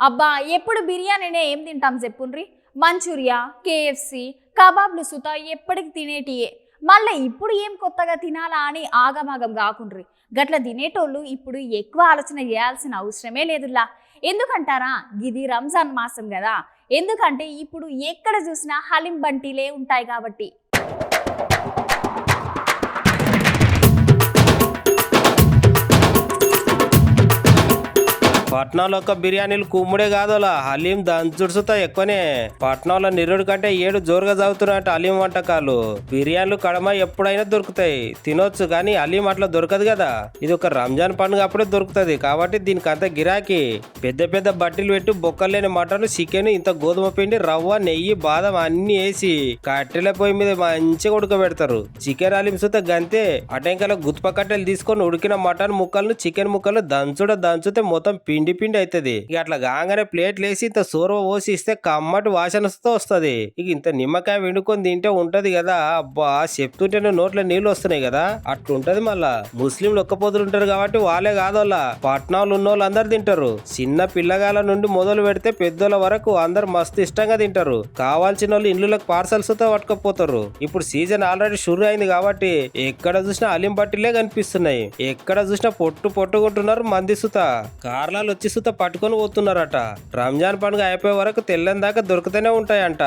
అబ్బా ఎప్పుడు బిర్యానీనే ఏం తింటాం చెప్పుండ్రి. మంచూరియా, కేఎఫ్సి, కబాబ్లు సుత ఎప్పటికి తినేటియే. మళ్ళీ ఇప్పుడు ఏం కొత్తగా తినాలా అని ఆగమాగం కాకుండ్రి. గట్ల తినేటోళ్ళు ఇప్పుడు ఎక్కువ ఆలోచన చేయాల్సిన అవసరమే లేదులా. ఎందుకంటారా, గిది రంజాన్ మాసం కదా. ఎందుకంటే ఇప్పుడు ఎక్కడ చూసినా హలీం బంటీలే ఉంటాయి కాబట్టి. పట్నంలో ఒక బిర్యానీలు కుమ్ముడే కాదోలా హలీం దంచుడుసుతా ఎక్కువనే. పట్నంలో నిరుడు కంటే 7 జోరుగా చదువుతున్నట్టు హలీం వంటకాలు. బిర్యానీలు కడమ ఎప్పుడైనా దొరుకుతాయి, తినొచ్చు, కానీ హలీం అట్లా దొరకదు కదా. ఇది ఒక రంజాన్ పండుగ అప్పుడే దొరుకుతుంది కాబట్టి దీనికి అంత గిరాకీ. పెద్ద పెద్ద బట్టీలు పెట్టి బొక్కలు లేని మటన్, చికెన్, ఇంత గోధుమ పిండి, రవ్వ, నెయ్యి, బాదం అన్ని వేసి కట్టెల పొయ్యి మీద మంచిగా ఉడకబెడతారు. చికెన్ హలీం సుతా గంతే. అటెంకల గుత్ప కట్టెలు తీసుకొని ఉడికిన మటన్ ముక్కలను, చికెన్ ముక్కలు దంచుతే మొత్తం పిండి పిండి అవుతుంది. ఇక అట్లా కాగానే ప్లేట్లు వేసి ఇంత సోర్వ పోసి ఇస్తే కమ్మటి వాసనతో వస్తుంది. ఇక ఇంత నిమ్మకాయ వండుకొని తింటే ఉంటది కదా. అబ్బా చెప్తుంటేనే నోట్లో నీళ్లు వస్తున్నాయి కదా. అట్లుంటది. మళ్ళా ముస్లింలు ఒక్క పొద్దులు ఉంటారు కాబట్టి వాళ్ళే కాదోళ్ళ పట్నాలు ఉన్న వాళ్ళు అందరు తింటారు. చిన్న పిల్లగాల నుండి మొదలు పెడితే పెద్దోళ్ళ వరకు అందరు మస్తు ఇష్టంగా తింటారు. కావాల్సిన వాళ్ళు ఇండ్లకు పార్సల్స్ తో పట్టుకపోతారు. ఇప్పుడు సీజన్ ఆల్రెడీ షురు అయింది కాబట్టి ఎక్కడ చూసినా హలీం బట్టిలే కనిపిస్తున్నాయి. ఎక్కడ చూసినా పొట్టుకుంటున్నారు మంది సుత. కార్లాలు వచ్చి సుత పట్టుకొని పోతున్నారట. రంజాన్ పండుగ అయిపోయే వరకు తెల్లని దాకా దొరుకుతూనే ఉంటాయంట.